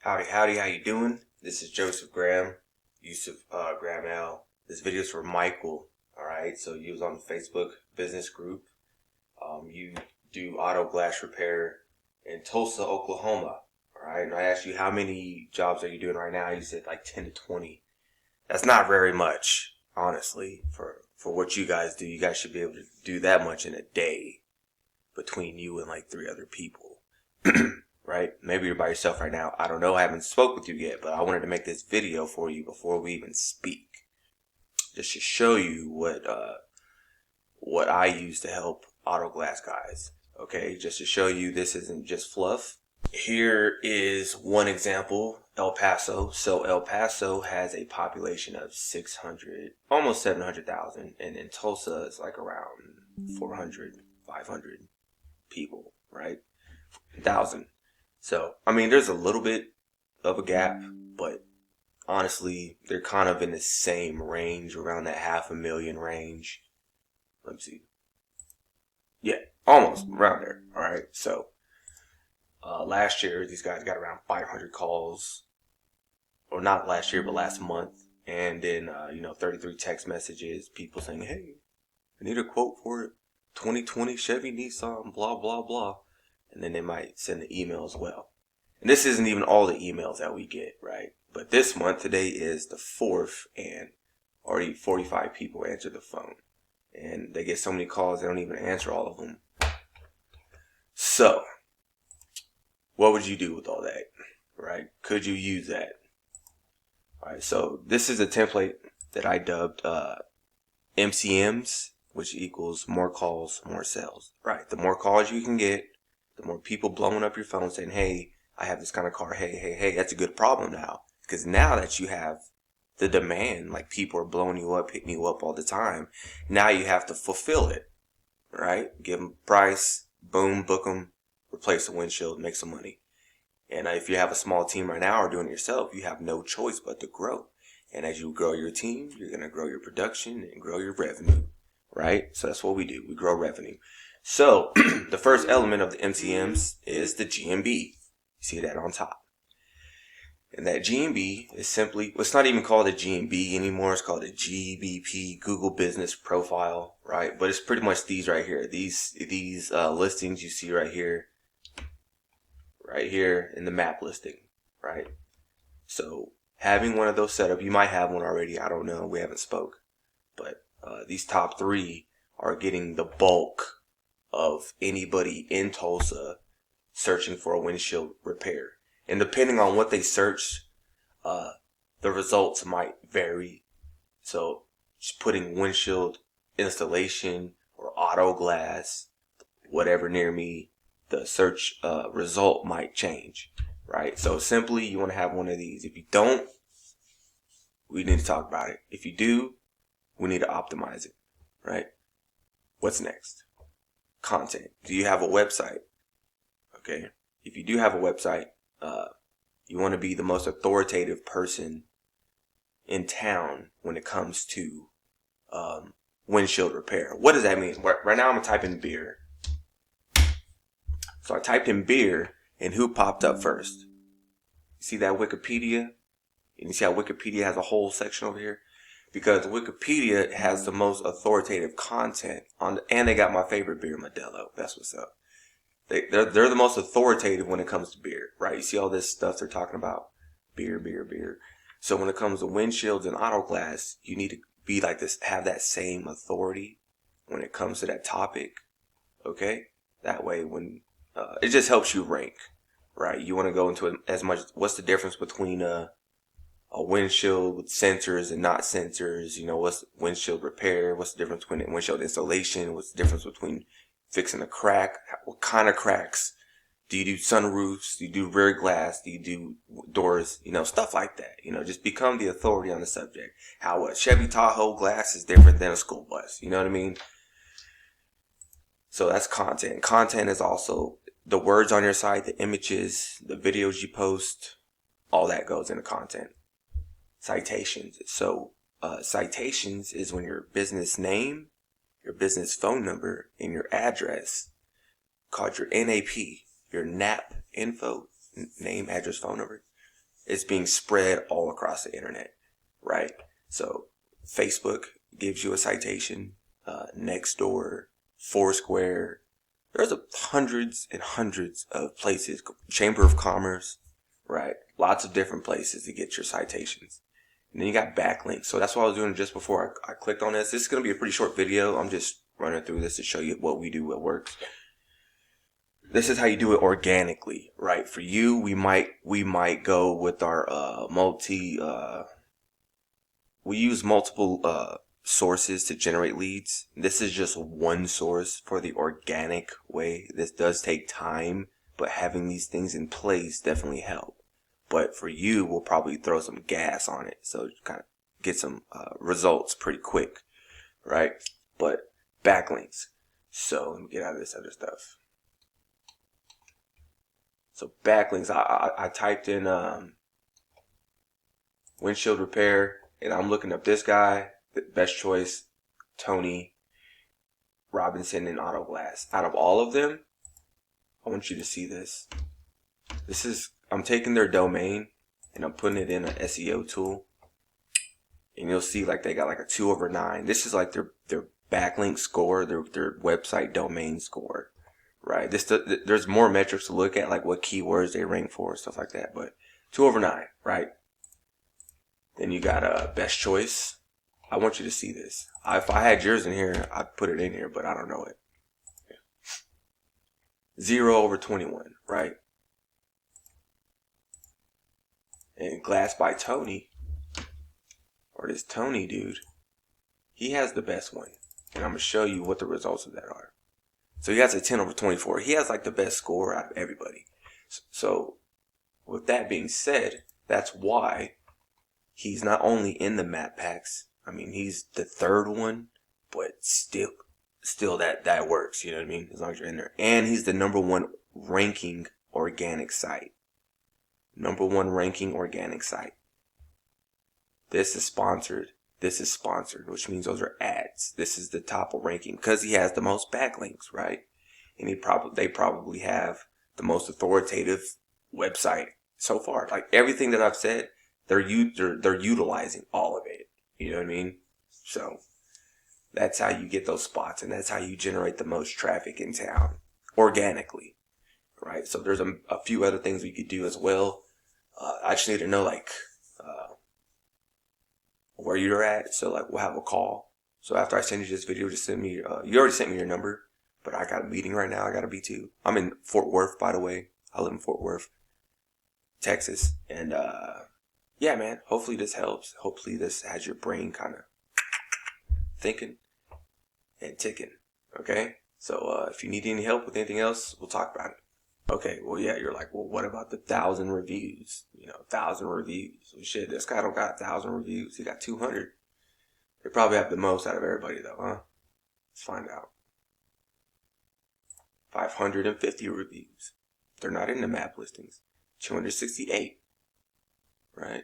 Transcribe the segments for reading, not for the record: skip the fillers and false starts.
Howdy, how you doing? This is Joseph Graham, Yusuf Graham L. This video is for Michael, alright? So you was on the Facebook business group. You do auto glass repair in Tulsa, Oklahoma, alright? And I asked you how many jobs are you doing right now? You said like 10 to 20. That's not very much, honestly, for what you guys do. You guys should be able to do that much in a day between you and like 3 other people. Right? Maybe you're by yourself right now. I don't know. I haven't spoke with you yet, but I wanted to make this video for you before we even speak, just to show you what I use to help auto glass guys. Okay, just to show you this isn't just fluff. Here is one example: El Paso. So El Paso has a population of 600, almost 700,000, and in Tulsa it's like around 400, 500 people, right? 1,000. So, I mean, there's a little bit of a gap, but honestly, they're kind of in the same range, around that 500,000 range. Let me see. Yeah, almost around there. All right. So, last year, these guys got around 500 calls, or not last year, but last month. And then, 33 text messages, people saying, hey, I need a quote for it. 2020 Chevy Nissan, blah, blah, blah. And then they might send the email as well. And this isn't even all the emails that we get, right? But this month, today is the 4th, and already 45 people answered the phone. And they get so many calls, they don't even answer all of them. So, what would you do with all that, right? Could you use that? All right, so this is a template that I dubbed MCMs, which equals more calls, more sales, right? The more calls you can get, the more people blowing up your phone saying, hey, I have this kind of car. Hey, that's a good problem now. Because now that you have the demand, like people are blowing you up, hitting you up all the time, now you have to fulfill it, right? Give them price, boom, book them, replace the windshield, make some money. And if you have a small team right now or doing it yourself, you have no choice but to grow. And as you grow your team, you're going to grow your production and grow your revenue, right? So that's what we do. We grow revenue. So the first element of the MCMs is the GMB. You see that on top. And that GMB is simply, it's not even called a GMB anymore. It's called a GBP, Google Business Profile, right? But it's pretty much these right here. These listings you see right here in the map listing, right? So having one of those set up, you might have one already. I don't know. We haven't spoke. But these top 3 are getting the bulk of anybody in Tulsa searching for a windshield repair. And depending on what they search, the results might vary. So just putting windshield installation or auto glass, whatever near me, the search result might change, right? So simply, you want to have one of these. If you don't, we need to talk about it. If you do, we need to optimize it, right? What's next? Content. Do you have a website? Okay. If you do have a website, you want to be the most authoritative person in town when it comes to windshield repair. What does that mean? Right now I'm going to type in beer. So I typed in beer, and who popped up first? You see that Wikipedia? And you see how Wikipedia has a whole section over here? Because Wikipedia has the most authoritative content and they got my favorite beer, Modelo. That's what's up. They're the most authoritative when it comes to beer, right? You see all this stuff they're talking about, beer. So when it comes to windshields and auto glass, you need to be like this, have that same authority when it comes to that topic. Okay, that way when it just helps you rank, right? You want to go into it as much. What's the difference between a windshield with sensors and not sensors? What's windshield repair? What's the difference between windshield installation? What's the difference between fixing a crack? What kind of cracks? Do you do sunroofs? Do you do rear glass? Do you do doors? Stuff like that. Just become the authority on the subject. How a Chevy Tahoe glass is different than a school bus. You know what I mean? So that's content. Content is also the words on your site, the images, the videos you post, all that goes into content. Citations. So citations is when your business name, your business phone number, and your address, called your NAP, your NAP info, name, address, phone number, it's being spread all across the internet, right? So Facebook gives you a citation, Nextdoor, Foursquare. There's hundreds and hundreds of places, Chamber of Commerce, right? Lots of different places to get your citations. And then you got backlinks. So that's what I was doing just before I clicked on this. This is going to be a pretty short video. I'm just running through this to show you what we do, what works. This is how you do it organically, right? For you, we might go with our we use multiple sources to generate leads. This is just one source for the organic way. This does take time, but having these things in place definitely help. But for you, we'll probably throw some gas on it, so kind of get some results pretty quick, right? But backlinks. So let me get out of this other stuff. So backlinks, I typed in windshield repair, and I'm looking up this guy, the best choice, Tony Robinson in Auto Glass. Out of all of them, I want you to see this. I'm taking their domain and I'm putting it in an SEO tool, and you'll see like they got like a 2/9. This is like their backlink score, their website domain score, right? There's more metrics to look at, like what keywords they rank for, stuff like that. But 2/9, right? Then you got best choice. I want you to see this. If I had yours in here, I'd put it in here, but I don't know it. 0/21, right? And Glass by Tony, or this Tony dude, he has the best one. And I'm going to show you what the results of that are. So he has a 10/24. He has like the best score out of everybody. So with that being said, that's why he's not only in the map packs. I mean, he's the third one, but still that works. You know what I mean? As long as you're in there. And he's the #1 ranking organic site. #1 ranking organic site. This is sponsored. This is sponsored, which means those are ads. This is the top of ranking because he has the most backlinks, right? And they probably have the most authoritative website so far. Like everything that I've said, they're utilizing all of it. You know what I mean? So that's how you get those spots, and that's how you generate the most traffic in town organically, right? So there's a few other things we could do as well. I just need to know like where you're at. So like we'll have a call. So after I send you this video, just send me. You already sent me your number, but I got a meeting right now. I got to be too. I'm in Fort Worth, by the way. I live in Fort Worth, Texas, and yeah, man. Hopefully this helps. Hopefully this has your brain kind of thinking and ticking. Okay. So if you need any help with anything else, we'll talk about it. Okay, well, yeah, you're like, well, what about the 1,000 reviews? 1,000 reviews. Well, shit, this guy don't got 1,000 reviews. He got 200. They probably have the most out of everybody, though, huh? Let's find out. 550 reviews. They're not in the map listings. 268. Right?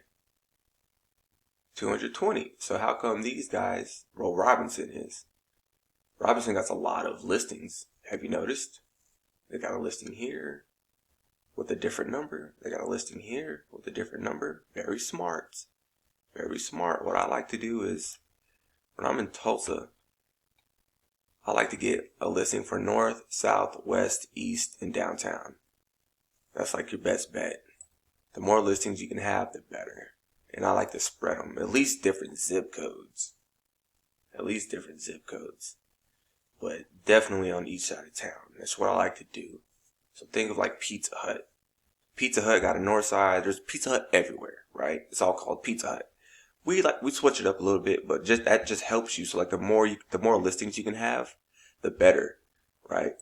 220. So how come these guys, well, Robinson got a lot of listings. Have you noticed? They got a listing here with a different number. They got a listing here with a different number. Very smart. Very smart. What I like to do is, when I'm in Tulsa, I like to get a listing for north, south, west, east, and downtown. That's like your best bet. The more listings you can have, the better. And I like to spread them. At least different zip codes. But definitely on each side of town. That's what I like to do. So think of like Pizza Hut. Pizza Hut got a north side. There's Pizza Hut everywhere, right? It's all called Pizza Hut. We switch it up a little bit, but that just helps you. So like the more listings you can have, the better, right?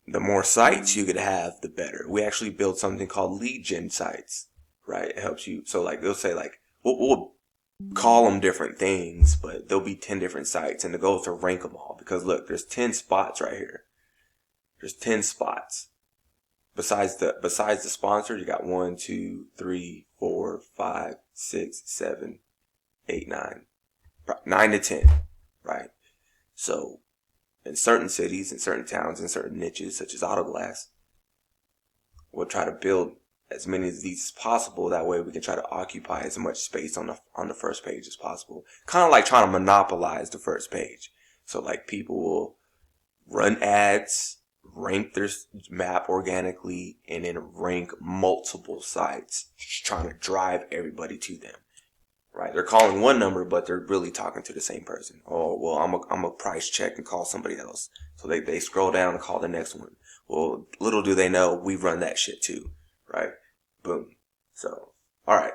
The more sites you could have, the better. We actually build something called lead gen sites, right? It helps you. So like they'll say like we'll call them different things, but there'll be 10 different sites, and the goal is to rank them all. Because look, there's 10 spots right here. There's 10 spots. Besides the sponsor, you got 1, 2, 3, 4, 5, 6, 7, 8, 9. 9 to 10, right? So in certain cities, in certain towns, in certain niches, such as auto glass, we'll try to build as many of these as possible. That way we can try to occupy as much space on the first page as possible. Kind of like trying to monopolize the first page. So like people will run ads, rank their map organically, and then rank multiple sites, trying to drive everybody to them. Right? They're calling one number, but they're really talking to the same person. Oh, well, I'm a price check and call somebody else. So they scroll down and call the next one. Well, little do they know we run that shit too. Right? Boom. So, alright.